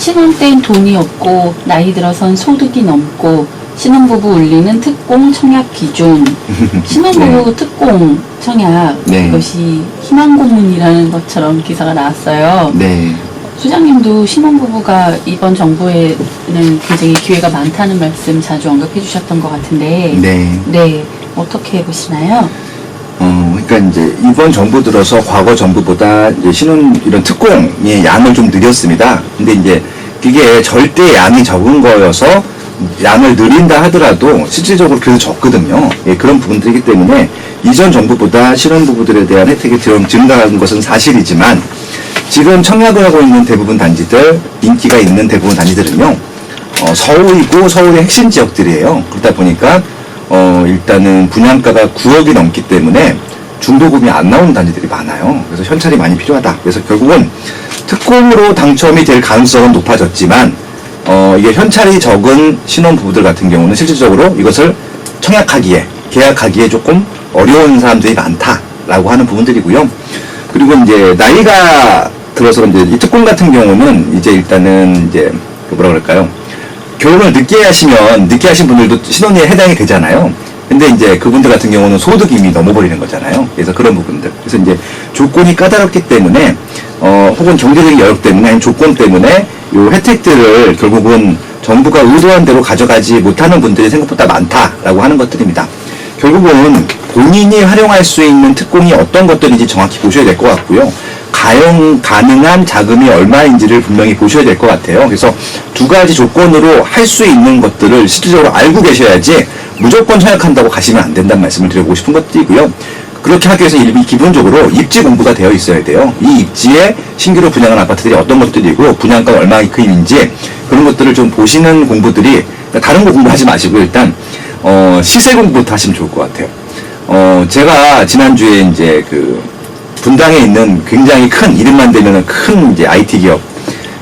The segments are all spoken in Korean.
신혼 땐 돈이 없고 나이 들어선 소득이 넘고 신혼부부 울리는 특공 청약 기준. 신혼부부 네. 특공 청약, 네. 이것이 희망고문이라는 것처럼 기사가 나왔어요. 네. 소장님도 신혼부부가 이번 정부에는 굉장히 기회가 많다는 말씀 자주 언급해 주셨던 것 같은데, 네. 네, 어떻게 보시나요? 그러니까 이제 이번 정부 들어서 과거 정부보다 이제 이런 특공의 양을 좀 늘렸습니다. 근데 이제 그게 절대 양이 적은 거여서 양을 늘린다 하더라도 실질적으로 그래도 적거든요. 예, 그런 부분들이기 때문에 이전 정부보다 신혼부부들에 대한 혜택이 좀 증가한 것은 사실이지만 지금 청약을 하고 있는 대부분 단지들, 인기가 있는 대부분 단지들은요, 서울이고 서울의 핵심 지역들이에요. 그러다 보니까 일단은 분양가가 9억이 넘기 때문에 중도금이 안 나오는 단지들이 많아요. 그래서 현찰이 많이 필요하다. 그래서 결국은 특공으로 당첨이 될 가능성은 높아졌지만 이게 현찰이 적은 신혼부부들 같은 경우는 실질적으로 이것을 청약하기에, 계약하기에 조금 어려운 사람들이 많다라고 하는 부분들이고요. 그리고 이제 나이가 들어서 이제 이 특공 같은 경우는 이제 일단은 이제 뭐라 그럴까요? 결혼을 늦게 하신 분들도 신혼에 해당이 되잖아요. 근데 이제 그분들 같은 경우는 소득이 이미 넘어버리는 거잖아요. 그래서 그런 부분들. 그래서 이제 조건이 까다롭기 때문에, 혹은 경제적인 여력 때문에, 아니면 조건 때문에 요 혜택들을 결국은 정부가 의도한 대로 가져가지 못하는 분들이 생각보다 많다라고 하는 것들입니다. 결국은 본인이 활용할 수 있는 특공이 어떤 것들인지 정확히 보셔야 될 것 같고요. 가능한 자금이 얼마인지를 분명히 보셔야 될 것 같아요. 그래서 두 가지 조건으로 할 수 있는 것들을 실질적으로 알고 계셔야지 무조건 청약한다고 가시면 안 된다는 말씀을 드리고 싶은 것들이고요. 그렇게 하기 위해서 기본적으로 입지 공부가 되어 있어야 돼요. 이 입지에 신규로 분양한 아파트들이 어떤 것들이고 분양가가 얼마만큼인지 그런 것들을 좀 보시는 공부들이, 다른 거 공부하지 마시고 일단 시세 공부부터 하시면 좋을 것 같아요. 제가 지난주에 이제 분당에 있는 굉장히 큰, 이름만 대면 큰 이제 IT 기업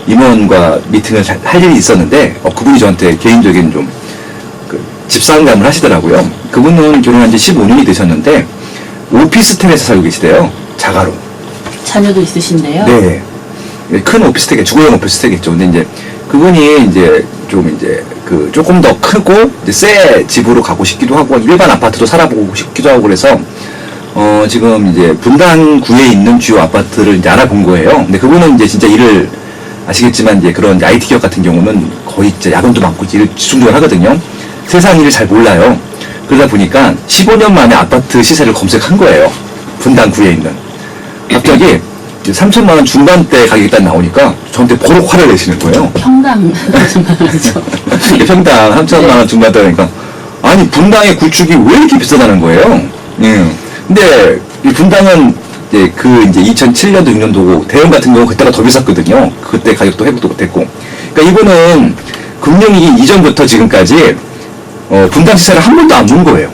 임원과 미팅을 할 일이 있었는데, 그분이 저한테 개인적인 좀 집상담을 하시더라고요. 그분은 결혼한 지 15년이 되셨는데, 오피스텔에서 살고 계시대요. 자가로. 자녀도 있으신데요? 네. 큰 오피스텔, 주거용 오피스텔이겠죠. 근데 이제 그분이 이제 조금 더 크고 이제 새 집으로 가고 싶기도 하고 일반 아파트도 살아보고 싶기도 하고 그래서 지금 이제 분당구에 있는 주요 아파트를 이제 알아본 거예요. 근데 그분은 이제 진짜 일을 아시겠지만 이제 그런 이제 IT 기업 같은 경우는 거의 진짜 야근도 많고 일을 집중적으로 하거든요. 세상 일을 잘 몰라요. 그러다 보니까 15년 만에 아파트 시세를 검색한 거예요. 분당구에 있는. 갑자기 3천만 원 중반대 가격이 딱 나오니까 저한테 버럭 화를 내시는 거예요. 평당 3천만 원이죠. 평당 3천만 원 중반대 하니까 아니 분당의 구축이 왜 이렇게 비싸다는 거예요. 예. 근데 이 분당은 이제 2007년도 6년도고 대형 같은 경우 그때가 더 비쌌거든요. 그때 가격도 회복도 못했고. 그러니까 이거는 금융위기 이전부터 지금까지 분당 시세를 한 번도 안 본 거예요.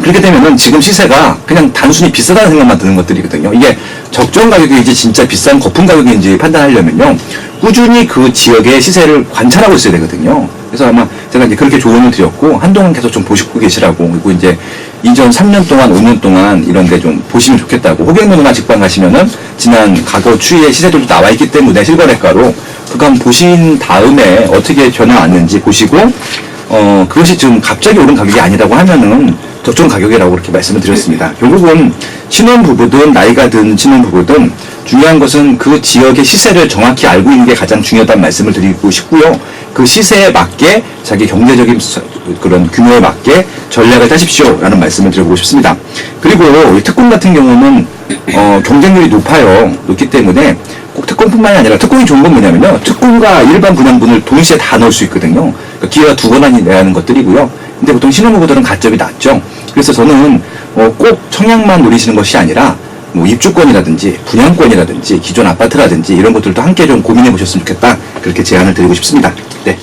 그렇게 되면은 지금 시세가 그냥 단순히 비싸다는 생각만 드는 것들이거든요. 이게 적정 가격인지 진짜 비싼 거품 가격인지 판단하려면요. 꾸준히 그 지역의 시세를 관찰하고 있어야 되거든요. 그래서 아마 제가 이제 그렇게 조언을 드렸고, 한동안 계속 좀 보시고 계시라고, 그리고 이제 이전 3년 동안, 5년 동안 이런 데 좀 보시면 좋겠다고, 호객노동나 직방 가시면은 지난 과거 추이의 시세들도 나와 있기 때문에 실거래가로 그거 한번 보신 다음에 어떻게 변화 왔는지 보시고, 그것이 좀 갑자기 오른 가격이 아니라고 하면은 적정 가격이라고 그렇게 말씀을 드렸습니다. 결국은 신혼부부든 나이가 든 신혼부부든 중요한 것은 그 지역의 시세를 정확히 알고 있는 게 가장 중요하다는 말씀을 드리고 싶고요. 그 시세에 맞게 자기 경제적인 그런 규모에 맞게 전략을 짜십시오라는 말씀을 드리고 싶습니다. 그리고 이 특공 같은 경우는 경쟁률이 높기 때문에 꼭 특공뿐만이 아니라, 특공이 좋은 건 뭐냐면요, 특공과 일반 분양분을 동시에 다 넣을 수 있거든요. 그러니까 기회가 두 번 나는 것들이고요. 근데 보통 신혼부부들은 가점이 낮죠. 그래서 저는 꼭 청약만 노리시는 것이 아니라 입주권이라든지 분양권이라든지 기존 아파트라든지 이런 것들도 함께 좀 고민해 보셨으면 좋겠다, 그렇게 제안을 드리고 싶습니다. 네.